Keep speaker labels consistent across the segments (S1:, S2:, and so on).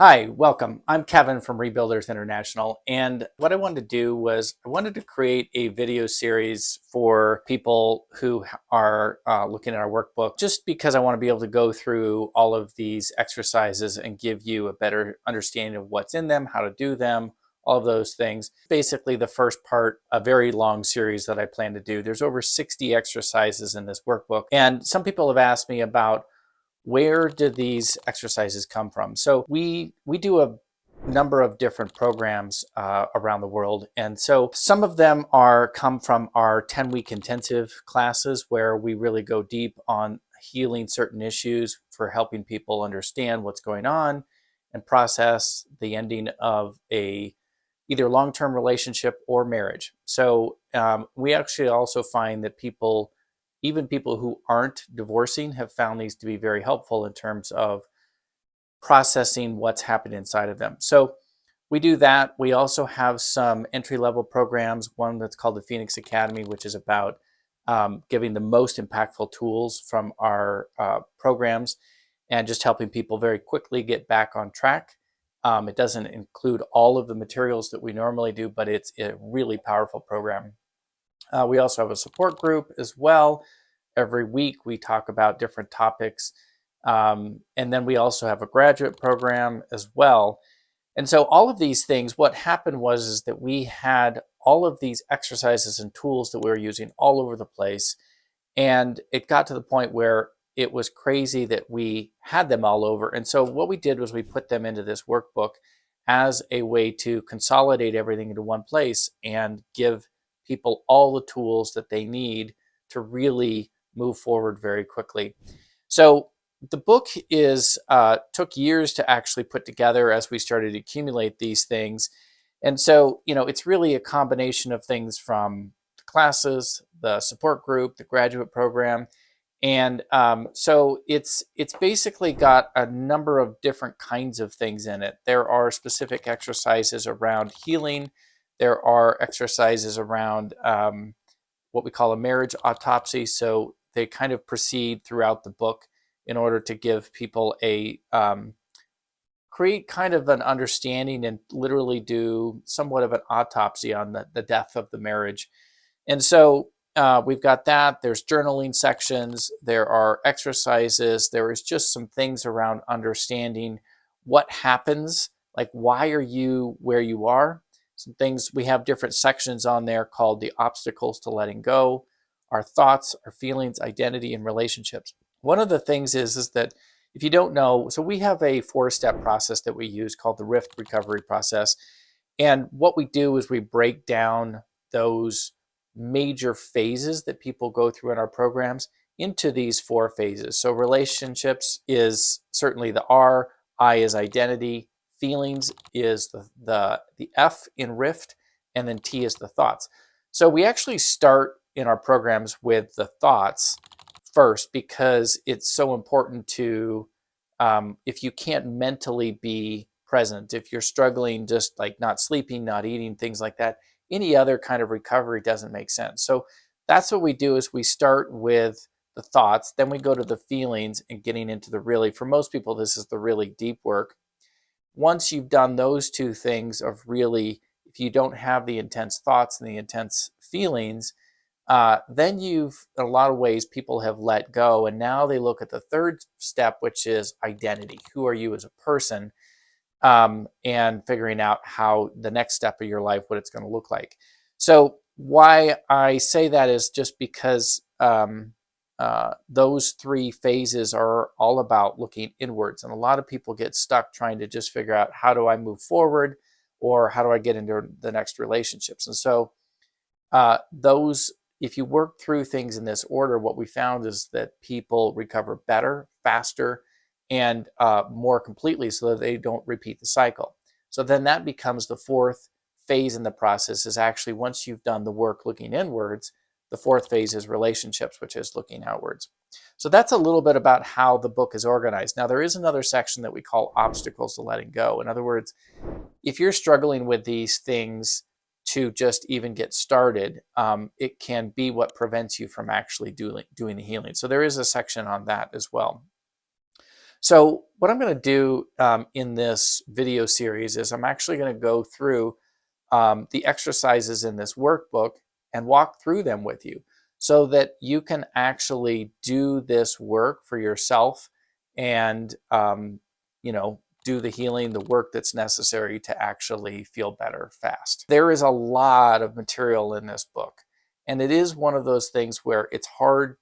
S1: Hi, welcome. I'm Kevin from Rebuilders International, and what I wanted to do was I wanted to create a video series for people who are looking at our workbook, just because I want to be able to go through all of these exercises and give you a better understanding of what's in them, how to do them, all of those things. Basically, the first part, a very long series that I plan to do. There's over 60 exercises in this workbook, and some people have asked me about where did these exercises come from? So we do a number of different programs around the world, and so some of them are come from our 10-week intensive classes where we really go deep on healing certain issues for helping people understand what's going on and process the ending of a either long-term relationship or marriage. So we actually also find that people, even people who aren't divorcing, have found these to be very helpful in terms of processing what's happened inside of them. So we do that. We also have some entry-level programs, one that's called the Phoenix Academy, which is about giving the most impactful tools from our programs and just helping people very quickly get back on track. It doesn't include all of the materials that we normally do, but it's a really powerful program. We also have a support group as well. Every week we talk about different topics. And then we also have a graduate program as well. And so all of these things, what happened was is that we had all of these exercises and tools that we were using all over the place. And it got to the point where it was crazy that we had them all over. And so what we did was we put them into this workbook as a way to consolidate everything into one place and give people all the tools that they need to really move forward very quickly. So the book is took years to actually put together as we started to accumulate these things. And so, it's really a combination of things from the classes, the support group, the graduate program. And so it's basically got a number of different kinds of things in it. There are specific exercises around healing. There are exercises around what we call a marriage autopsy. So they kind of proceed throughout the book in order to give people a create kind of an understanding and literally do somewhat of an autopsy on the death of the marriage. And so we've got that. There's journaling sections. There are exercises. There is just some things around understanding what happens, like why are you where you are? Some things, we have different sections on there called the obstacles to letting go, our thoughts, our feelings, identity, and relationships. One of the things is that if you don't know, so we have a 4-step process that we use called the Rift recovery process. And what we do is we break down those major phases that people go through in our programs into these 4 phases. So relationships is certainly the R, I is identity, feelings is the F in Rift, and then T is the thoughts. So we actually start in our programs with the thoughts first because it's so important to, if you can't mentally be present, if you're struggling just like not sleeping, not eating, things like that, any other kind of recovery doesn't make sense. So that's what we do is we start with the thoughts, then we go to the feelings and getting into the really, for most people, this is the really deep work. Once you've done those 2 things of really, if you don't have the intense thoughts and the intense feelings, then you've, in a lot of ways, people have let go. And now they look at the 3rd step, which is identity. Who are you as a person? And figuring out how the next step of your life, what it's going to look like. So why I say that is just because those 3 phases are all about looking inwards. And a lot of people get stuck trying to just figure out, how do I move forward, or how do I get into the next relationships? And so if you work through things in this order, what we found is that people recover better, faster, and more completely, so that they don't repeat the cycle. So then that becomes the 4th phase in the process, is actually once you've done the work looking inwards, the 4th phase is relationships, which is looking outwards. So that's a little bit about how the book is organized. Now, there is another section that we call obstacles to letting go. In other words, if you're struggling with these things to just even get started, it can be what prevents you from actually doing the healing. So there is a section on that as well. So what I'm going to do in this video series is I'm actually going to go through the exercises in this workbook and walk through them with you so that you can actually do this work for yourself and, do the healing, the work that's necessary to actually feel better fast. There is a lot of material in this book, and it is one of those things where it's hard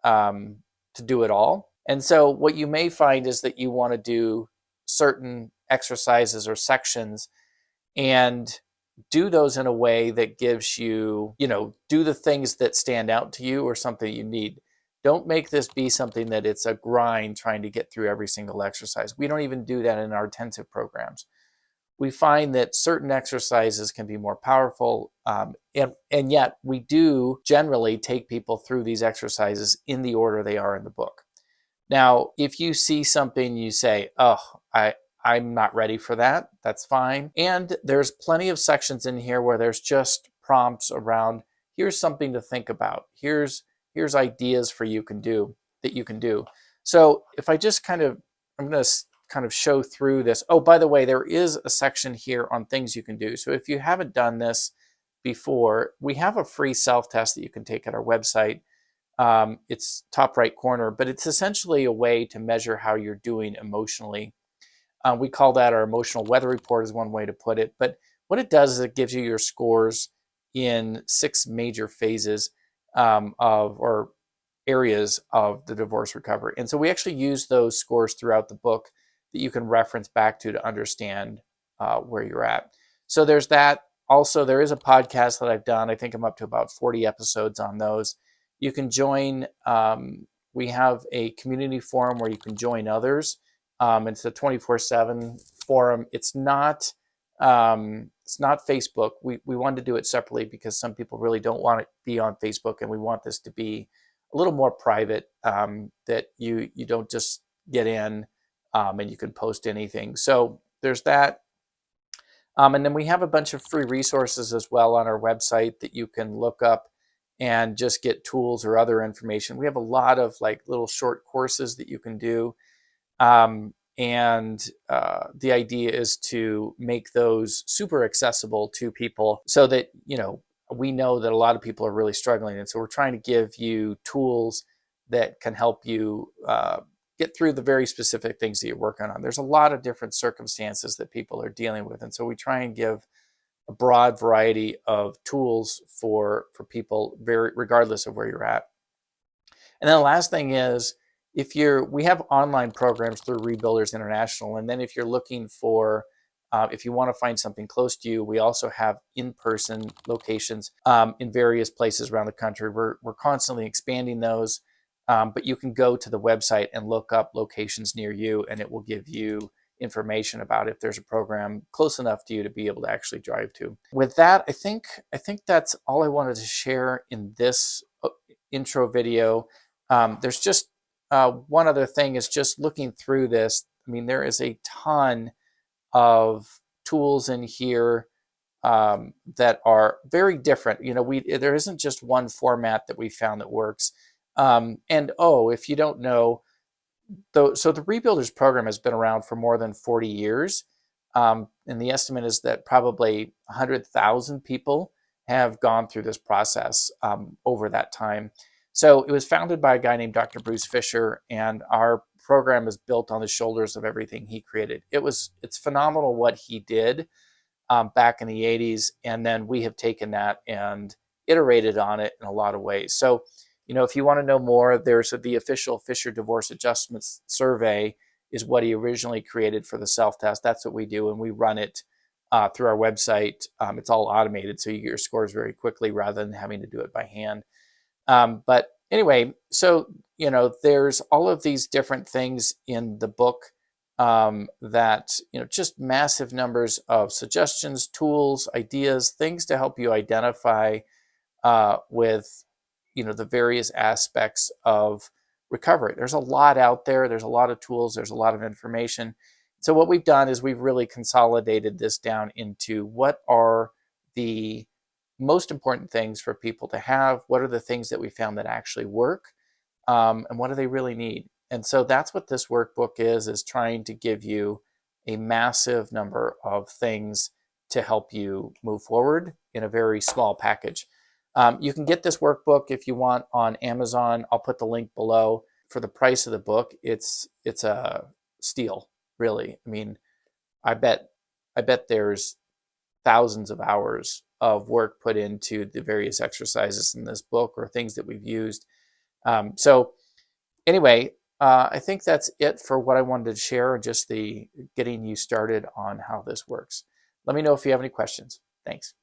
S1: um, to do it all. And so what you may find is that you want to do certain exercises or sections and do those in a way that gives you, do the things that stand out to you or something you need. Don't make this be something that it's a grind trying to get through every single exercise. We don't even do that in our intensive programs. We find that certain exercises can be more powerful, and yet we do generally take people through these exercises in the order they are in the book. Now, if you see something you say, oh, I'm not ready for that, that's fine. And there's plenty of sections in here where there's just prompts around, here's something to think about. Here's ideas for you can do that you can do. So if I just I'm going to kind of show through this. Oh, by the way, there is a section here on things you can do. So if you haven't done this before, we have a free self-test that you can take at our website. It's top right corner, but it's essentially a way to measure how you're doing emotionally. We call that our emotional weather report is one way to put it. But what it does is it gives you your scores in 6 major phases or areas of the divorce recovery. And so we actually use those scores throughout the book that you can reference back to understand where you're at. So there's that. Also, there is a podcast that I've done. I think I'm up to about 40 episodes on those. You can join. We have a community forum where you can join others. It's a 24/7 forum. It's not Facebook. We wanted to do it separately because some people really don't want to be on Facebook, and we want this to be a little more private, that you don't just get in and you can post anything. So there's that. And then we have a bunch of free resources as well on our website that you can look up and just get tools or other information. We have a lot of like little short courses that you can do. And the idea is to make those super accessible to people so that, we know that a lot of people are really struggling. And so we're trying to give you tools that can help you get through the very specific things that you're working on. There's a lot of different circumstances that people are dealing with. And so we try and give a broad variety of tools for people, regardless of where you're at. And then the last thing is, we have online programs through Rebuilders International. And then if you're looking for, if you want to find something close to you, we also have in-person locations in various places around the country. We're constantly expanding those, but you can go to the website and look up locations near you, and it will give you information about if there's a program close enough to you to be able to actually drive to. With that, I think that's all I wanted to share in this intro video. There's just one other thing is just looking through this. I mean, there is a ton of tools in here that are very different. There isn't just one format that we found that works. If you don't know, so the Rebuilders program has been around for more than 40 years. And the estimate is that probably 100,000 people have gone through this process over that time. So it was founded by a guy named Dr. Bruce Fisher, and our program is built on the shoulders of everything he created. It's phenomenal what he did back in the 80s, and then we have taken that and iterated on it in a lot of ways. So, if you want to know more, there's the official Fisher Divorce Adjustments Survey is what he originally created for the self-test. That's what we do, and we run it through our website. It's all automated, so you get your scores very quickly rather than having to do it by hand. But anyway, so, there's all of these different things in the book that, just massive numbers of suggestions, tools, ideas, things to help you identify with, the various aspects of recovery. There's a lot out there. There's a lot of tools. There's a lot of information. So what we've done is we've really consolidated this down into what are the most important things for people to have, what are the things that we found that actually work, and what do they really need. And so that's what this workbook is trying to give you a massive number of things to help you move forward in a very small package. You can get this workbook if you want on Amazon. I'll put the link below. For the price of the book, it's a steal, really. I mean, I bet there's thousands of hours of work put into the various exercises in this book or things that we've used. So anyway, I think that's it for what I wanted to share, just the getting you started on how this works. Let me know if you have any questions. Thanks.